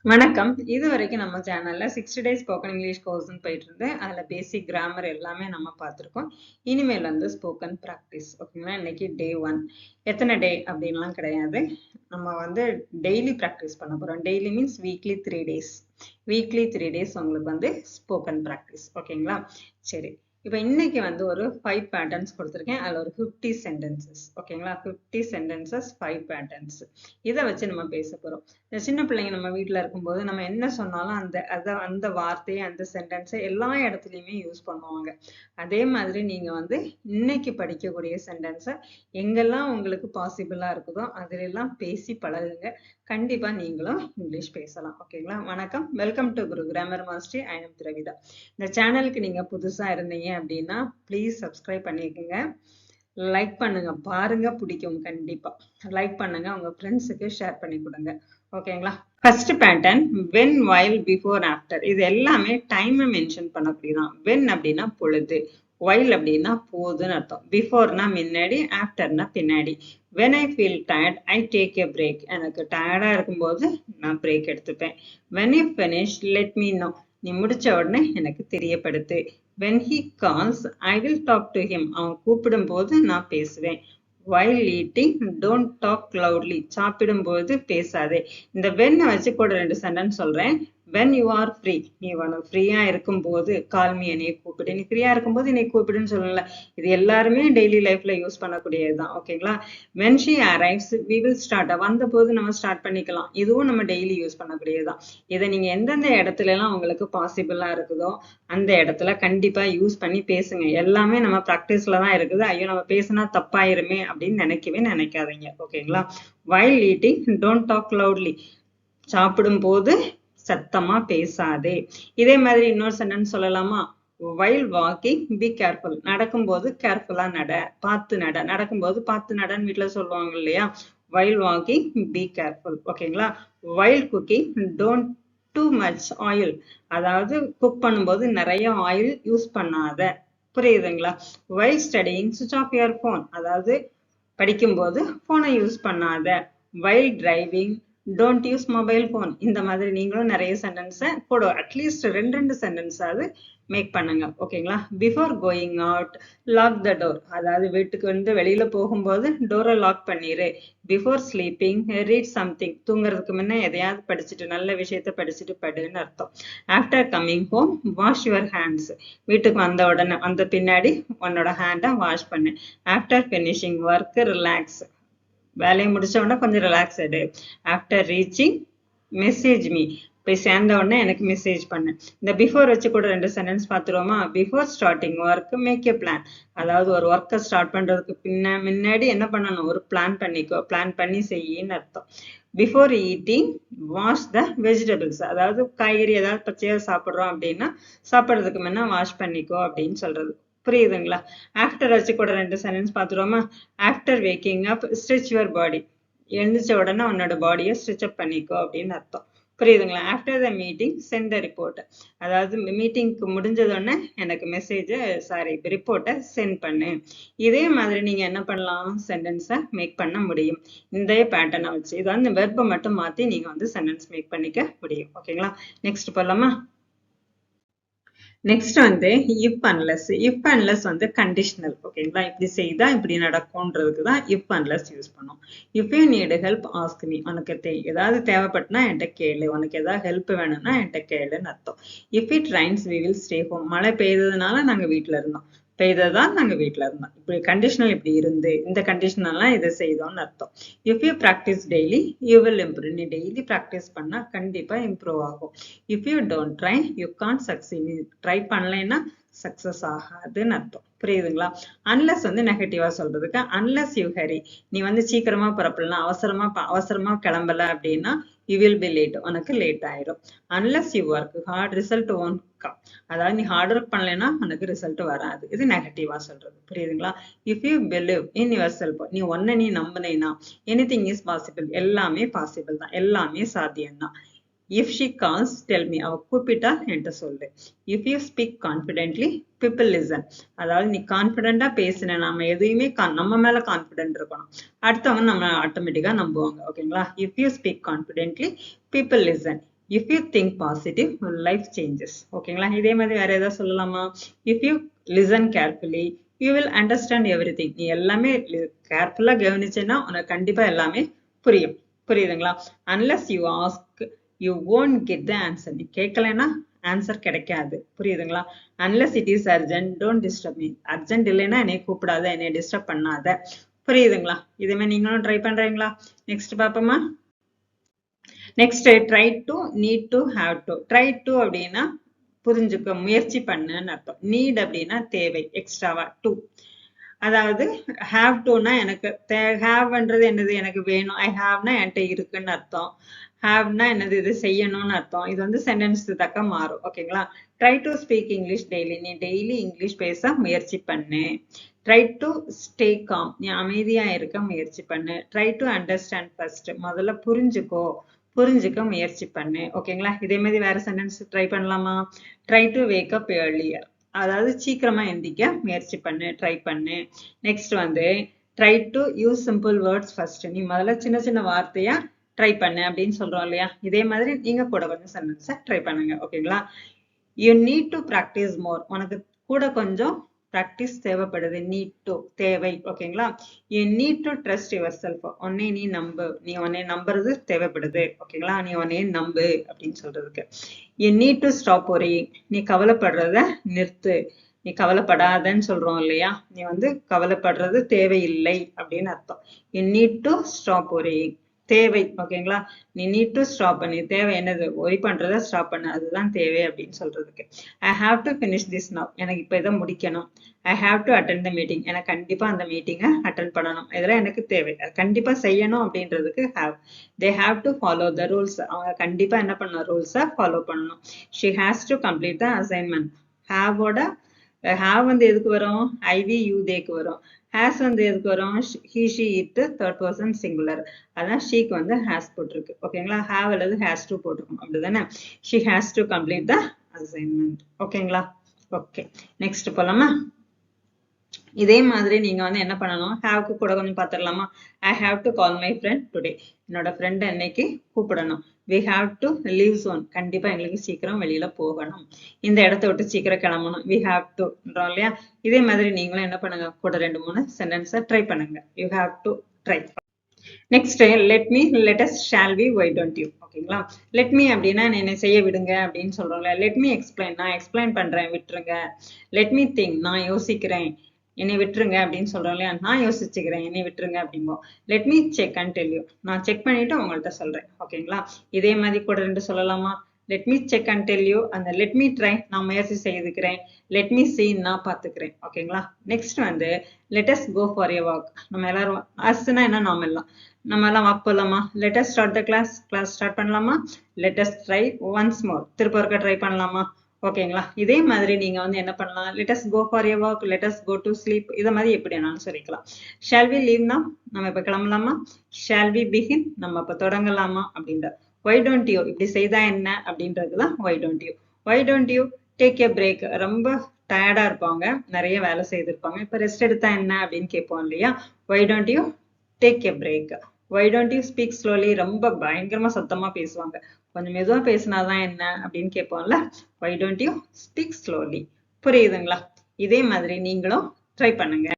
வணக்கம். இதுவரைக்கும் நம்ம சேனல்ல 60 டேஸ் ஸ்போக்கன் இங்கிலீஷ் கோர்ஸ்ன்னு போயிட்டு இருந்து அதுல பேசிக் கிராமர் எல்லாமே நம்ம பார்த்துருக்கோம். இனிமேல் வந்து ஸ்போக்கன் ப்ராக்டிஸ் ஓகேங்களா. இன்னைக்கு டே 1. எத்தனை டே அப்படின்லாம் கிடையாது. நம்ம வந்து டெய்லி ப்ராக்டிஸ் பண்ண போறோம். Daily means weekly 3 days. Weekly 3 days உங்களுக்கு வந்து ஸ்போக்கன் ப்ராக்டிஸ் ஓகேங்களா. சரி, இப்போ இன்னைக்கு வந்து ஒரு 5 பேட்டர்ன்ஸ் கொடுத்துருக்கேன். அதில் ஒரு 50 சென்டென்சஸ் ஓகேங்களா. 50 சென்டென்சஸ் 5 பேட்டர்ன்ஸ். இதை வச்சு நம்ம பேச போறோம். இந்த சின்ன பிள்ளைங்க நம்ம வீட்டில் இருக்கும்போது நம்ம என்ன சொன்னாலும் அந்த வார்த்தையை அந்த சென்டென்ஸை எல்லா இடத்துலையுமே யூஸ் பண்ணுவாங்க. அதே மாதிரி நீங்க வந்து இன்னைக்கு படிக்கக்கூடிய சென்டென்ஸை எங்கெல்லாம் உங்களுக்கு பாசிபிளா இருக்குதோ அதுல எல்லாம் பேசி பழகுங்க. கண்டிப்பா நீங்களும் இங்கிலீஷ் பேசலாம் ஓகேங்களா. வணக்கம், welcome to Guru grammar master. I am Dravitha. இந்த சேனலுக்கு நீங்க புதுசா இருந்தீங்க அப்படின்னா ப்ளீஸ் சப்ஸ்கிரைப் பண்ணிக்கோங்க, லைக் பண்ணுங்க, பாருங்க, பிடிக்கும், கண்டிப்பா லைக் பண்ணுங்க, உங்க ஃப்ரெண்ட்ஸுக்கு ஷேர் பண்ணி கொடுங்க ஓகேங்களா. First pattern when, while, before, after. இது எல்லாமே டைமை மென்ஷன் பண்ணக்கூடியதான். when அப்படின்னா பொழுது, while அப்படின்னா போதுன்னு அர்த்தம், பிஃபோர்னா முன்னாடி, ஆஃப்டர்னா பின்னாடி. when I feel tired I take a break. எனக்கு டயர்டா இருக்கும்போது நான் பிரேக் எடுத்துப்பேன். when you finish let me know. நீ முடிச்ச உடனே எனக்கு தெரியப்படுத்து. when he calls I will talk to him. அவன் கூப்பிடும் போது நான் பேசுவேன். while eating don't talk loudly. சாப்பிடும்போது பேசாதே. இந்த when வச்சு கூட 2 சென்டென்ஸ் சொல்றேன். when you are free, நீ ஃப்ரீயா இருக்கும்போது கால் மீ, என்னைய கூப்பிடு. நீ ஃப்ரீயா இருக்கும்போது என்னை கூப்பிடுன்னு சொல்லல. இது எல்லாருமே டெய்லி லைஃப்ல யூஸ் பண்ணக்கூடியதுதான் ஓகேங்களா. when she arrives we will start. வந்த போது நம்ம ஸ்டார்ட் பண்ணிக்கலாம். இதுவும் நம்ம டெய்லி யூஸ் பண்ணக்கூடியதுதான். இதை நீங்க எந்தெந்த இடத்துல எல்லாம் உங்களுக்கு பாசிபிளா இருக்குதோ அந்த இடத்துல கண்டிப்பா யூஸ் பண்ணி பேசுங்க. எல்லாமே நம்ம பிராக்டிஸ்ல தான் இருக்குது. ஐயோ நம்ம பேசினா தப்பாயிருமே அப்படின்னு நினைக்கவே நினைக்காதீங்க ஓகேங்களா. while eating don't talk loudly. சாப்பிடும் போது சத்தமா பேசாதே. இதே மாதிரி இன்னொரு சென்டென்ஸ் சொல்லலாமா. while walking be careful. நடக்கும்போது கேர்ஃபுல்லா நட, பார்த்து நட. நடக்கும்போது பார்த்து நடன்னு வீட்டுல சொல்லுவாங்க இல்லையா. while walking be careful ஓகேங்களா. while cooking don't too much oil. அதாவது குக் பண்ணும்போது நிறைய ஆயில் யூஸ் பண்ணாத. புரியுதுங்களா. while studying switch off your phone. அதாவது படிக்கும்போது போனை யூஸ் பண்ணாத. while driving don't use mobile phone. இந்த மாதிரி நீங்களும் நிறைய சென்டென்ஸை கூட அட்லீஸ்ட் 2 சென்டென்ஸாவது மேக் பண்ணுங்க ஓகேங்களா. Before going out lock the door. அதாவது வீட்டுக்கு வந்து வெளியில போகும்போது டோரை லாக் பண்ணிரு. Before sleeping read something. தூங்குறதுக்கு முன்ன எதையாவது படிச்சுட்டு, நல்ல விஷயத்த படிச்சுட்டு படுன்னு அர்த்தம். After coming home wash your hands. வீட்டுக்கு வந்த உடனே வந்த பின்னாடி உன்னோட ஹேண்டை வாஷ் பண்ணு. After finishing work relax. வேலையை முடிச்ச உடனே கொஞ்சம் ரிலாக்ஸ் ஆயிடு. After reaching message me. போய் சேர்ந்த உடனே எனக்கு மெசேஜ் பண்ணு. இந்த பிஃபோர் வச்சு கூட 2 சென்டென்ஸ் பார்த்துருவோமா. Before starting work make a plan. அதாவது ஒரு ஒர்க்கை ஸ்டார்ட் பண்றதுக்கு முன்னாடி என்ன பண்ணணும், ஒரு பிளான் பண்ணிக்கோ, பிளான் பண்ணி செய்யின்னு அர்த்தம். பிஃபோர் ஈட்டிங் வாஷ் த வெஜிடபிள்ஸ். அதாவது காய்கறி ஏதாவது பச்சையா சாப்பிட்றோம் அப்படின்னா சாப்பிட்றதுக்கு முன்ன வாஷ் பண்ணிக்கோ அப்படின்னு சொல்றது. புரியுதுங்களா. ஆஃப்டர் வச்சு கூட 2 சென்டென்ஸ் பார்த்துருவோமா. After waking up stretch your body. எழுந்திரிச்ச உடனே உன்னோட பாடியை ஸ்ட்ரெச் அப் பண்ணிக்கோ அப்படின்னு அர்த்தம். புரியுதுங்களா. After the meeting send the report. அதாவது மீட்டிங்க்கு முடிஞ்சதோடனே எனக்கு மெசேஜ் ரிப்போர்ட்டை சென்ட் பண்ணு. இதே மாதிரி நீங்க என்ன பண்ணலாம், சென்டென்ஸை மேக் பண்ண முடியும் இந்த பேட்டர்னை வச்சு. இது வந்து வெர்பை மட்டும் மாத்தி நீங்க வந்து சென்டென்ஸ் மேக் பண்ணிக்க முடியும் ஓகேங்களா. நெக்ஸ்ட் போலாமா. நெக்ஸ்ட் வந்து இஃப் அன்லெஸ். இஃப் அன்லெஸ் வந்து கண்டிஷனல் ஓகேங்களா. இப்படி செய்தா இப்படி நடக்கும்ன்றதுக்கு தான் இஃப் அன்லெஸ் யூஸ் பண்ணோம். If you need help ask me. உனக்கு ஏதாவது தேவைப்பட்டுனா என்கிட்ட கேளு. உனக்கு ஏதாவது ஹெல்ப் வேணும்னா என்கிட்ட கேளுன்னு அர்த்தம். If it rains we will stay home. மழை பெய்ததுனால நாங்க வீட்டுல இருந்தோம். பெய்ததான் நாங்க வீட்டுல இருந்தோம். இப்படி கண்டிஷனல் இப்படி இருந்து இந்த கண்டிஷனல்லாம் இதை செய்தோம்னு அர்த்தம். If you practice daily you will improve. நீ டெய்லி ப்ராக்டிஸ் பண்ணா கண்டிப்பா இம்ப்ரூவ் ஆகும். If you don't try you can't succeed. நீ ட்ரை பண்ணலைன்னா சக்சஸ் ஆகாதுன்னு அர்த்தம். புரியுதுங்களா. அன்லெஸ் வந்து நெகட்டிவா சொல்றதுக்கு அன்லெஸ் யூ ஹரி. நீ வந்து சீக்கிரமா புறப்படலாம், அவசரமா கிளம்பல அப்படின்னா யூ வில் பி லேட். உனக்கு லேட் ஆயிடும். Unless you work hard result won't come. அதாவது நீ ஹார்ட் ஒர்க் பண்ணலைன்னா உனக்கு ரிசல்ட் வராது. இது நெகட்டிவா சொல்றது. புரியுதுங்களா. If you believe in your self. நீ ஒன்ன நீ நம்பினேன்னா எனிதிங் இஸ் பாசிபிள். எல்லாமே பாசிபிள் தான், எல்லாமே சாத்தியம் தான். If she calls tell me. அவ கூப்பிட்டா என்கிட்ட சொல்லு. If you speak confidently people listen. அதாவது நீ கான்ஃபிடென்ட்டா பேசின, நம்ம எதையுமே நம்ம மேல கான்ஃபிடென்ட் இருக்கணும், அடுத்தவங்க நம்ம ஆட்டோமேட்டிக்கா நம்புவாங்க ஓகேங்களா. If you speak confidently people listen. if you think positive life changes. ஓகேங்களா? இதே மாதிரி வேற ஏதாவது சொல்லலாமா? if you listen carefully you will understand everything. நீ எல்லாமே கேர்ஃபுல்லா கவனிச்சேன்னா உனக்கு கண்டிப்பா எல்லாமே புரியும். புரியுதுங்களா? unless you ask you won't get the answer. நீ கேட்கலைன்னா ஆன்சர் கிடைக்காது. புரியுதுங்களா? unless it is urgent don't disturb me. Urgent இல்லைன்னா என்னை கூப்பிடாத, என்னை டிஸ்டர்ப் பண்ணாத. புரியுதுங்களா? இதே மாதிரி நீங்களும் ட்ரை பண்றீங்களா? நெக்ஸ்ட் பாப்போமா? Next try to, need to, have to. Try to அப்படின்னா புரிஞ்சுக்க, முயற்சி பண்ணுன்னு அர்த்தம். நீட் அப்படின்னா தேவை, எக்ஸ்ட்ராவா. டு அதாவது ஹாவ் டுனா எனக்கு ஹாவ்ன்றது என்னது, எனக்கு வேணும். ஐ ஹாவ்னா என்கிட்ட இருக்குன்னு அர்த்தம். ஹாவ்னா என்னது, இது செய்யணும்னு அர்த்தம். இது வந்து சென்டென்ஸ் தக்க மாறும். ஓகேங்களா? Try to speak English daily. நீ டெய்லி இங்கிலீஷ் பேச முயற்சி பண்ணு. Try to stay com. நீ அமைதியா இருக்க முயற்சி பண்ணு. Try to understand first. முதல்ல புரிஞ்சுக்கோ, புரிஞ்சுக்க முயற்சி பண்ணு. ஓகேங்களா? இதே மாதிரி வேற சென்டென்ஸ் ட்ரை பண்ணலாமா? Try to wake up earlier. அதாவது சீக்கிரமா எந்திக்க முயற்சி பண்ணு, ட்ரை பண்ணு. நெக்ஸ்ட் வந்து try to use simple words first. நீ முதல்ல சின்ன சின்ன வார்த்தையா ட்ரை பண்ணு அப்படின்னு சொல்றோம் இல்லையா? இதே மாதிரி நீங்க கூட கொஞ்சம் சென்டென்ஸை ட்ரை பண்ணுங்க. ஓகேங்களா? யூ நீட் டு ப்ராக்டிஸ் மோர். உனக்கு கூட கொஞ்சம் ப்ராக்டிஸ் தேவைப்படுது. நீட் டு தேவை. ஓகேங்களா? You need to trust your self. உன்னை நீ நம்பு. நீ உன்னை நம்புறது தேவைப்படுது. ஓகேங்களா? நீ உன்னை நம்பு அப்படின்னு சொல்றதுக்கு. You need to stop worrying. நீ கவலைப்படுறத நிறுத்து. நீ கவலைப்படாதன்னு சொல்றோம் இல்லையா? நீ வந்து கவலைப்படுறது தேவையில்லை அப்படின்னு அர்த்தம். You need to stop worrying. தேவை. ஓகேங்களா? நீ நீட் டு ஸ்டாப் பண்ணி, தேவை என்னது, ஒரி பண்றத ஸ்டாப் பண்ணு, அதுதான் தேவை அப்படின்னு சொல்றதுக்கு. ஐ have to finish this now. எனக்கு இப்ப இதை முடிக்கணும். ஐ have to attend the meeting. எனக்கு கண்டிப்பா அந்த மீட்டிங்கை அட்டெண்ட் பண்ணணும். இதெல்லாம் எனக்கு தேவை, கண்டிப்பா செய்யணும் அப்படின்றதுக்கு have. They have to follow the rules. அவங்க கண்டிப்பா என்ன பண்ணணும், ரூல்ஸை ஃபாலோ பண்ணணும். She has to complete the assignment. ஹாவோட ஹாவ் வந்து எதுக்கு வரும், ஐவி யூ தேக்கு வரும். ஹேஸ் வந்து எதுக்கு வரும், he she it third person singular. அதான் ஷீக்கு வந்து ஹேஸ் போட்டிருக்கு. ஓகேங்களா? ஹாவ் அல்லது ஹேஸ் டு போட்டிருக்கும். அப்படிதானே? She has to complete the assignment. ஓகேங்களா? ஓகே, நெக்ஸ்ட் போலாமா? இதே மாதிரி நீங்க வந்து என்ன பண்ணணும், ஹாவ்க்கு கூட கொஞ்சம் பார்த்துடலாமா? I have to call my friend today. என்னோட ஃப்ரெண்ட் இன்னைக்கு கூப்பிடணும். We have to leave soon. கண்டிப்பா எங்களுக்கு சீக்கிரம் வெளியில போகணும். இந்த இடத்த விட்டு சீக்கிரம் கிளம்பணும். வி ஹாவ் டுன்றோம் இல்லையா? இதே மாதிரி நீங்களும் என்ன பண்ணுங்க, கூட 2-3 சென்டென்ஸை ட்ரை பண்ணுங்க. You have to try. Next let me, let us, shall we, why don't you. ஓகேங்களா? லெட் மீ அப்படின்னா என்னை செய்ய விடுங்க அப்படின்னு சொல்றோம்ல. Let me explain. நான் எக்ஸ்பிளைன் பண்றேன், விட்டுருங்க. Let me think. நான் யோசிக்கிறேன், என்னை விட்டுருங்க அப்படின்னு சொல்றோம் இல்லையா? நான் யோசிச்சுக்கிறேன், என்னை விட்டுருங்க அப்படிம்போம். Let me check and tell you. நான் செக் பண்ணிட்டு உங்கள்கிட்ட சொல்றேன். ஓகேங்களா? இதே மாதிரி கூட 2 சொல்லலாமா? Let me check and tell you. அந்த லெட் மீ ட்ரை, நான் முயற்சி செய்துக்கிறேன். லெட் மீ சீ, நான் பார்த்துக்கிறேன். ஓகேங்களா? நெக்ஸ்ட் வந்து let us go for a walk. நம்ம எல்லாரும் அஸ்னா என்ன, நாம எல்லாம் வாக் போலாமா? Let us start the class. Class start பண்ணலாமா? Let us try once more. திருப்ப ஒருக்க ட்ரை பண்ணலாமா? ஓகேங்களா? இதே மாதிரி நீங்க வந்து என்ன பண்ணலாம், let us go for a walk, let us go to sleep. இதை மாதிரி எப்படி வேணாலும் சொல்லிக்கலாம். Shall we leave now. நம்ம இப்ப கிளம்பலாமா? Shall we begin. நம்ம இப்ப தொடங்கலாமா அப்படின்ற. ஒய் டோன்ட் யூ, இப்படி செய்தா என்ன அப்படின்றதுதான் Y don't you. Y don't you take a break. ரொம்ப டயர்டா இருப்பாங்க, நிறைய வேலை செய்திருப்பாங்க, இப்ப ரெஸ்ட் எடுத்தா என்ன அப்படின்னு கேட்போம் இல்லையா? Why don't you take a break. Why don't you speak slowly. ரொம்ப பயங்கரமா சத்தமா பேசுவாங்க, கொஞ்சம் மெதுவா பேசினாதான் என்ன அப்படின்னு கேட்போம்ல. Why don't you speak slowly. புரியுதுங்களா? இதே மாதிரி நீங்களும் ட்ரை பண்ணுங்க.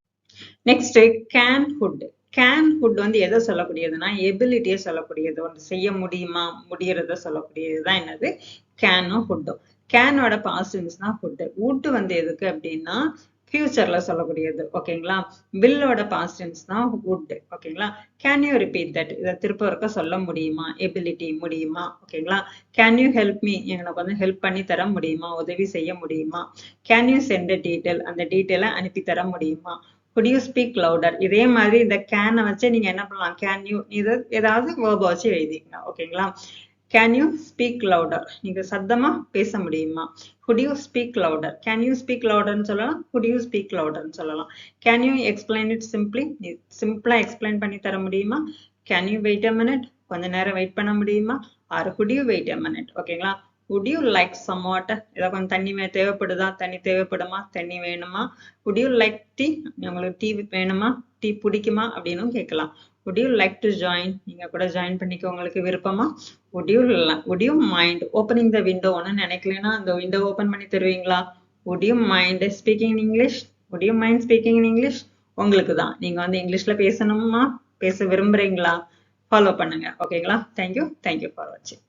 Next can could. Can could வந்து எதை சொல்லக்கூடியதுன்னா, எபிலிட்டியை சொல்லக்கூடியது. ஒன்று செய்ய முடியுமா, முடியறத சொல்லக்கூடியதுதான் என்னது, கேனும் ஹுட்டும். கேனோட பாஸ்ட் டென்ஸ் தான் ஹுட். வுட் வந்து எதுக்கு அப்படின்னா ஃபியூச்சர்ல சொல்லக்கூடியது. ஓகேங்களா? வில்லோட பாஸ்ட் டென்ஸ் தான் வுட். ஓகேங்களா? Can you repeat that. இதை திருப்ப இருக்க சொல்ல முடியுமா, எபிலிட்டி முடியுமா? ஓகேங்களா? Can you help me. எனக்கு வந்து ஹெல்ப் பண்ணி தர முடியுமா, உதவி செய்ய முடியுமா? Can you send detail. அந்த டீட்டெயிலை அனுப்பி தர முடியுமா? could you speak louder. இதே மாதிரி இந்த கேனை வச்சு நீங்க என்ன பண்ணலாம், கேன் யூ இது ஏதாவது வேர்பை வச்சு எழுதிக்கங்க. ஓகேங்களா? Can you speak louder. நீங்க சத்தமா பேச முடியுமா? could you speak louder. Can you speak லவுடர்னு சொல்லலாம், could you speak louderன்னு சொல்லலாம். Can you explain it simply. சிம்பிளா எக்ஸ்பிளைன் பண்ணி தர முடியுமா? Can you wait a minute. கொஞ்ச நேரம் வெயிட் பண்ண முடியுமா? Or could you wait a minute. ஓகேங்களா? would you like some water. ஏதாவது கொஞ்சம் தண்ணி தேவைப்படுதா, தண்ணி தேவைப்படுமா, தண்ணி வேணுமா? would you like tea. உங்களுக்கு டீ வேணுமா, டீ பிடிக்குமா அப்படின்னு கேட்கலாம். would you like to join? நீங்க கூட ஜாயின் பண்ணிக்க உங்களுக்கு விருப்பமா? would you mind opening the window ன்னு நினைக்கலனா அந்த window open பண்ணி தருவீங்களா? would you mind speaking in English? would you mind speaking in English? உங்களுக்கு தான். நீங்க வந்து இங்கிலீஷ்ல பேசணுமா? பேச விரும்புறீங்களா? ஃபாலோ பண்ணுங்க. ஓகேங்களா? Thank you for watching.